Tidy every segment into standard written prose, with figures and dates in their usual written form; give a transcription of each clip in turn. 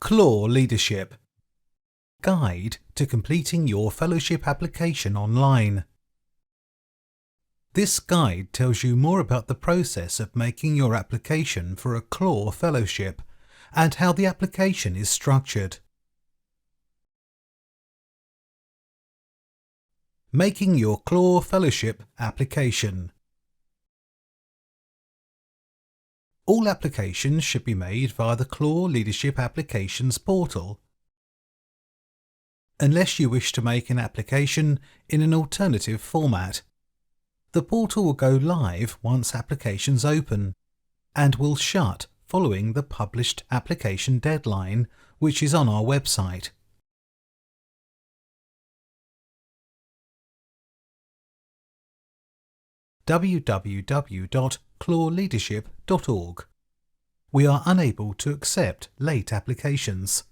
Clore Leadership Guide to completing your fellowship application online. This guide tells you more about the process of making your application for a Clore Fellowship and how the application is structured. Making your Clore Fellowship application. All applications should be made via the Clore Leadership Applications portal, unless you wish to make an application in an alternative format. The portal will go live once applications open and will shut following the published application deadline, which is on our website. www.cloreleadership.org. We are unable to accept late applications.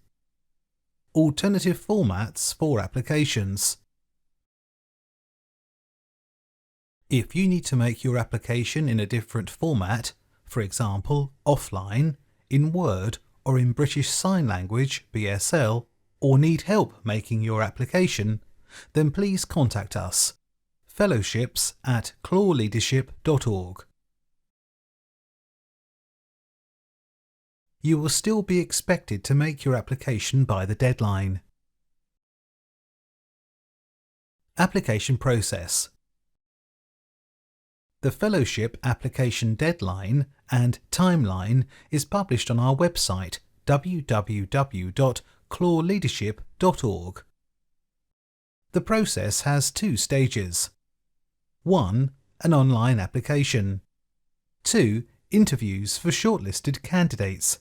Alternative formats for applications. If you need to make your application in a different format, for example offline, in Word or in British Sign Language (BSL), or need help making your application, then please contact us. fellowships@cloreleadership.org. You will still be expected to make your application by the deadline. Application process. The Fellowship application deadline and timeline is published on our website www.cloreleadership.org. The process has 2 stages. 1. An online application. 2. Interviews for shortlisted candidates.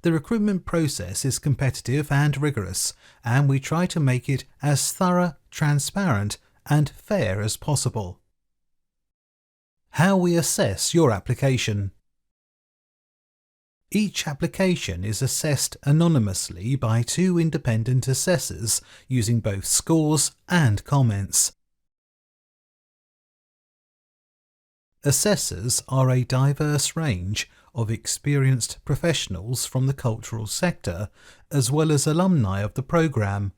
The recruitment process is competitive and rigorous, and we try to make it as thorough, transparent, and fair as possible. How we assess your application. Each application is assessed anonymously by 2 independent assessors using both scores and comments. Assessors are a diverse range of experienced professionals from the cultural sector, as well as alumni of the programme.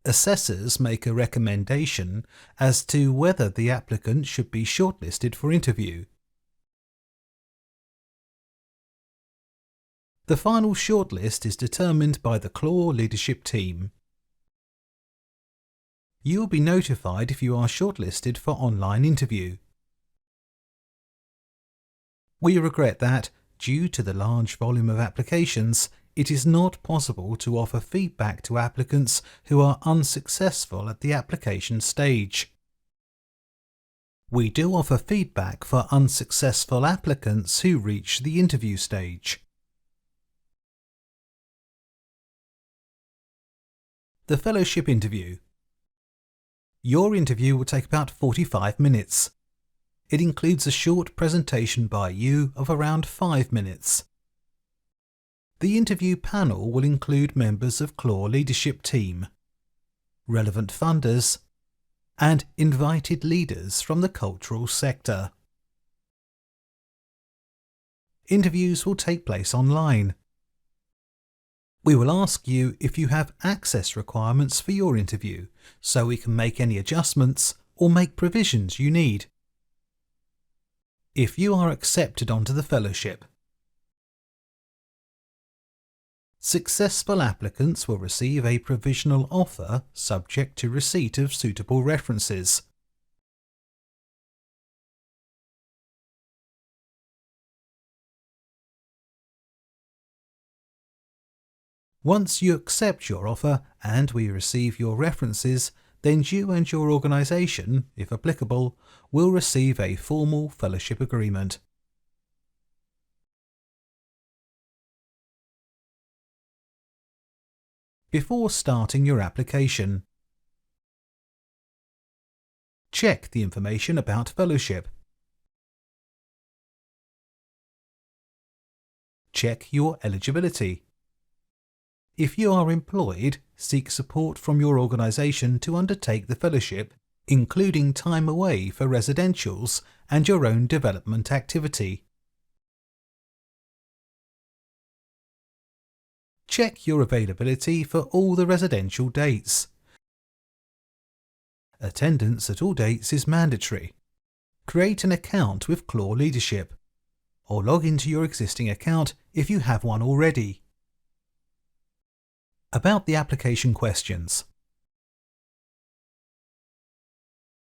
Assessors make a recommendation as to whether the applicant should be shortlisted for interview. The final shortlist is determined by the Clore Leadership team. You will be notified if you are shortlisted for online interview. We regret that, due to the large volume of applications, it is not possible to offer feedback to applicants who are unsuccessful at the application stage. We do offer feedback for unsuccessful applicants who reach the interview stage. The Fellowship interview. Your interview will take about 45 minutes. It includes a short presentation by you of around 5 minutes. The interview panel will include members of Clore Leadership team, relevant funders, and invited leaders from the cultural sector. Interviews will take place online. We will ask you if you have access requirements for your interview, so we can make any adjustments or make provisions you need. If you are accepted onto the fellowship, successful applicants will receive a provisional offer subject to receipt of suitable references. Once you accept your offer and we receive your references, then you and your organisation, if applicable, will receive a formal fellowship agreement. Before starting your application, check the information about fellowship. Check your eligibility. If you are employed, seek support from your organisation to undertake the fellowship including time away for residentials and your own development activity. Check your availability for all the residential dates. Attendance at all dates is mandatory. Create an account with Clore Leadership, or log into your existing account if you have one already. About the application questions.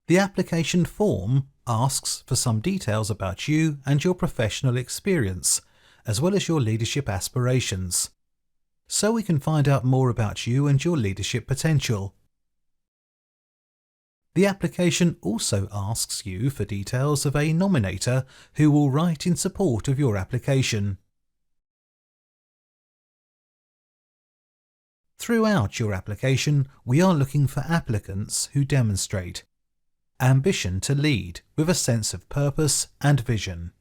The application form asks for some details about you and your professional experience, as well as your leadership aspirations, so we can find out more about you and your leadership potential. The application also asks you for details of a nominator who will write in support of your application. Throughout your application, we are looking for applicants who demonstrate ambition to lead with a sense of purpose and vision,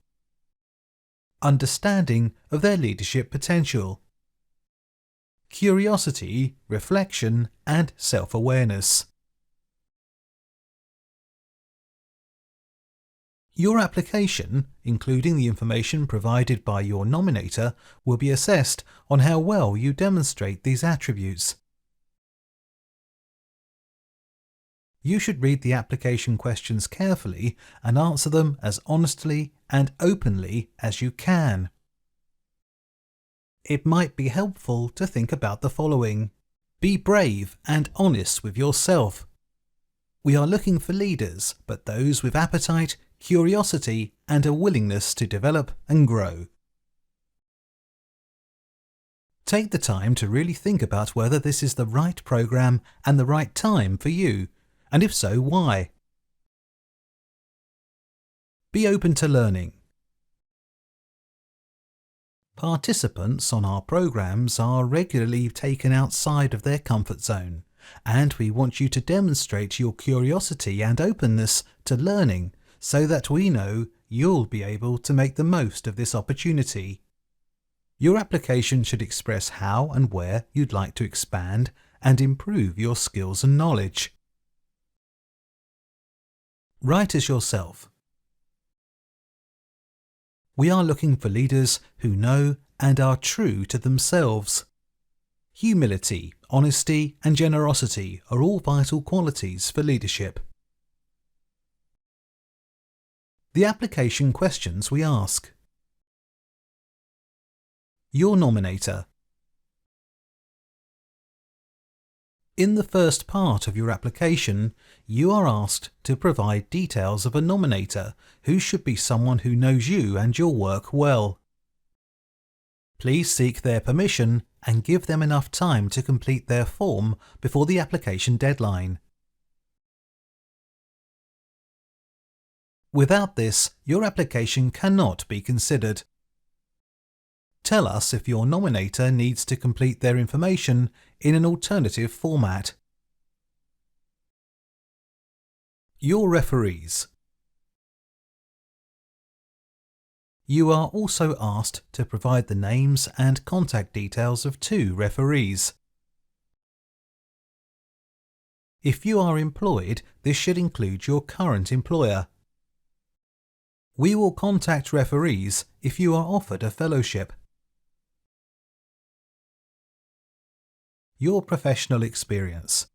understanding of their leadership potential, curiosity, reflection, and self-awareness. Your application, including the information provided by your nominator, will be assessed on how well you demonstrate these attributes. You should read the application questions carefully and answer them as honestly and openly as you can. It might be helpful to think about the following. Be brave and honest with yourself. We are looking for leaders, but those with appetite, curiosity, and a willingness to develop and grow. Take the time to really think about whether this is the right program and the right time for you, and if so, why? Be open to learning. Participants on our programs are regularly taken outside of their comfort zone, and we want you to demonstrate your curiosity and openness to learning so that we know you'll be able to make the most of this opportunity. Your application should express how and where you'd like to expand and improve your skills and knowledge. Write as yourself. We are looking for leaders who know and are true to themselves. Humility, honesty, and generosity are all vital qualities for leadership. The application questions we ask. Your nominator. In the first part of your application, you are asked to provide details of a nominator who should be someone who knows you and your work well. Please seek their permission and give them enough time to complete their form before the application deadline. Without this, your application cannot be considered. Tell us if your nominator needs to complete their information in an alternative format. Your referees. You are also asked to provide the names and contact details of 2 referees. If you are employed, this should include your current employer. We will contact referees if you are offered a fellowship. Your professional experience.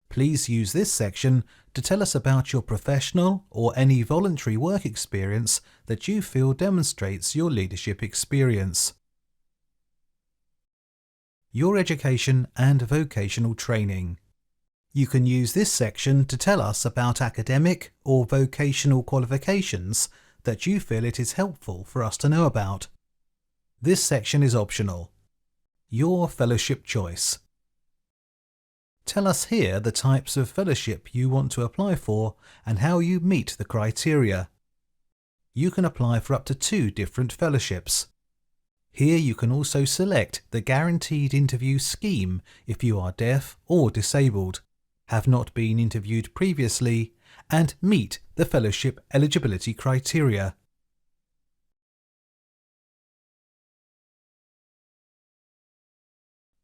Please use this section to tell us about your professional or any voluntary work experience that you feel demonstrates your leadership experience. Your education and vocational training. You can use this section to tell us about academic or vocational qualifications that you feel it is helpful for us to know about. This section is optional. Your fellowship choice. Tell us here the types of fellowship you want to apply for and how you meet the criteria. You can apply for up to 2 different fellowships. Here you can also select the guaranteed interview scheme if you are deaf or disabled, have not been interviewed previously, and meet the fellowship eligibility criteria.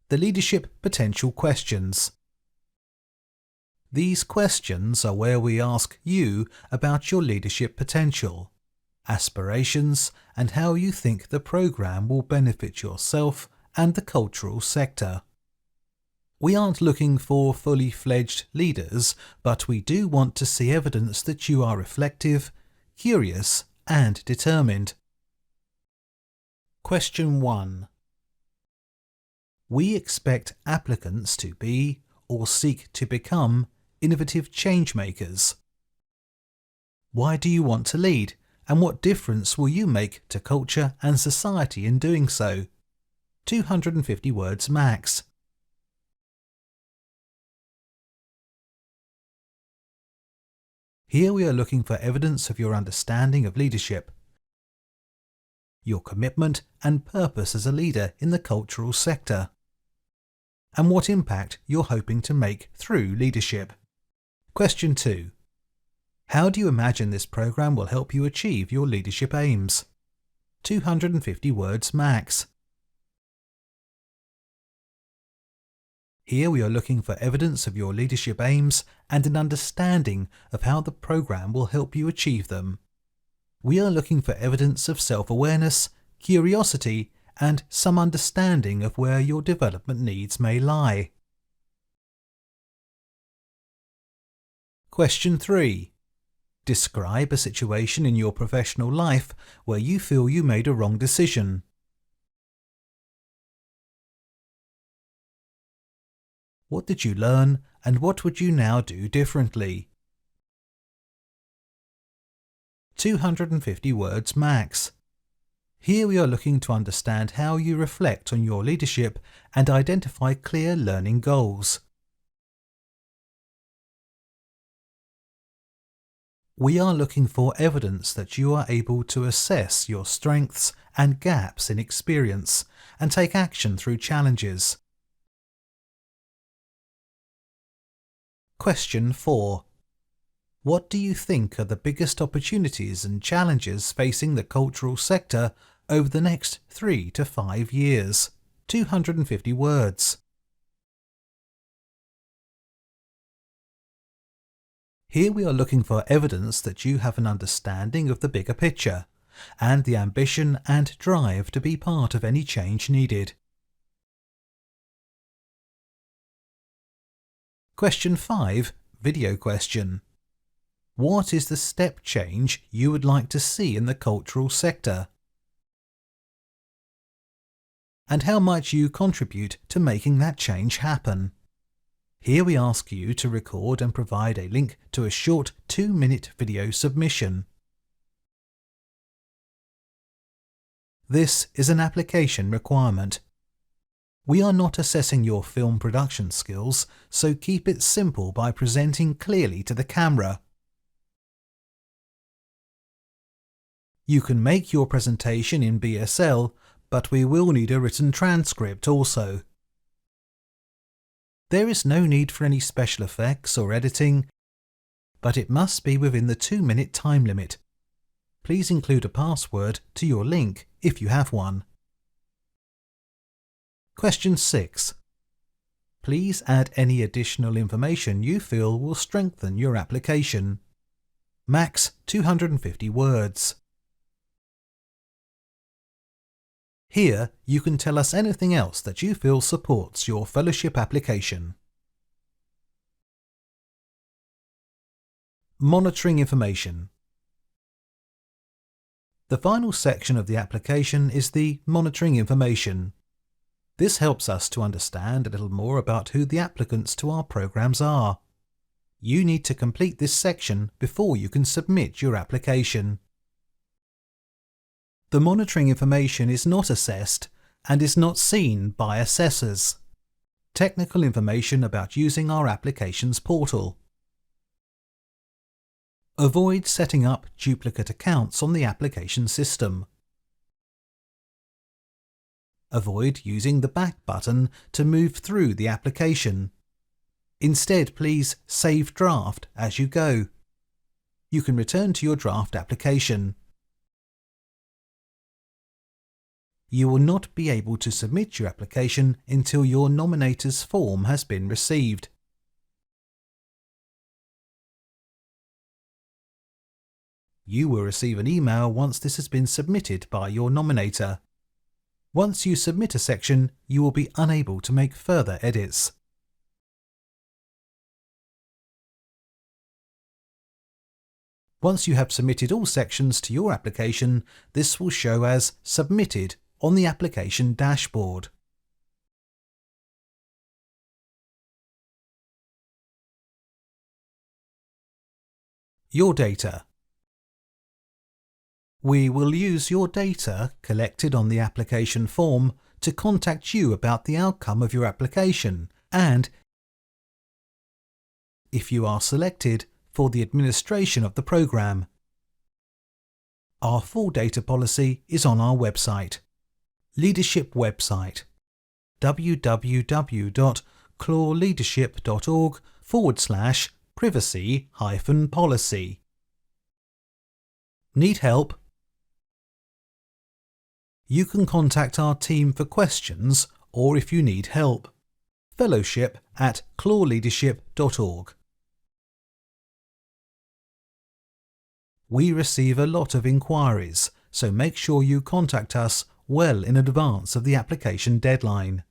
The leadership potential questions. These questions are where we ask you about your leadership potential, aspirations, and how you think the program will benefit yourself and the cultural sector. We aren't looking for fully fledged leaders, but we do want to see evidence that you are reflective, curious, and determined. Question 1. We expect applicants to be, or seek to become, innovative change makers. Why do you want to lead, and what difference will you make to culture and society in doing so? 250 words max. Here we are looking for evidence of your understanding of leadership, your commitment and purpose as a leader in the cultural sector, and what impact you're hoping to make through leadership. Question 2. How do you imagine this program will help you achieve your leadership aims? 250 words max. Here we are looking for evidence of your leadership aims and an understanding of how the program will help you achieve them. We are looking for evidence of self-awareness, curiosity, and some understanding of where your development needs may lie. Question 3. Describe a situation in your professional life where you feel you made a wrong decision. What did you learn, and what would you now do differently? 250 words max. Here we are looking to understand how you reflect on your leadership and identify clear learning goals. We are looking for evidence that you are able to assess your strengths and gaps in experience and take action through challenges. Question 4. What do you think are the biggest opportunities and challenges facing the cultural sector over the next 3 to 5 years? 250 words. Here we are looking for evidence that you have an understanding of the bigger picture and the ambition and drive to be part of any change needed. Question 5, video question. What is the step change you would like to see in the cultural sector? And how might you contribute to making that change happen? Here we ask you to record and provide a link to a short 2-minute video submission. This is an application requirement. We are not assessing your film production skills, so keep it simple by presenting clearly to the camera. You can make your presentation in BSL, but we will need a written transcript also. There is no need for any special effects or editing, but it must be within the 2-minute time limit. Please include a password to your link if you have one. Question 6. Please add any additional information you feel will strengthen your application. Max 250 words. Here you can tell us anything else that you feel supports your fellowship application. Monitoring information. The final section of the application is the monitoring information. This helps us to understand a little more about who the applicants to our programs are. You need to complete this section before you can submit your application. The monitoring information is not assessed and is not seen by assessors. Technical information about using our applications portal. Avoid setting up duplicate accounts on the application system. Avoid using the back button to move through the application. Instead, please save draft as you go. You can return to your draft application. You will not be able to submit your application until your nominator's form has been received. You will receive an email once this has been submitted by your nominator. Once you submit a section, you will be unable to make further edits. Once you have submitted all sections to your application, this will show as Submitted on the application dashboard. Your data. We will use your data collected on the application form to contact you about the outcome of your application and, if you are selected, for the administration of the program. Our full data policy is on our website. Leadership website www.cloreleadership.org/privacy-policy. Need help? You can contact our team for questions or if you need help. fellowship@cloreleadership.org. We receive a lot of inquiries, so make sure you contact us well in advance of the application deadline.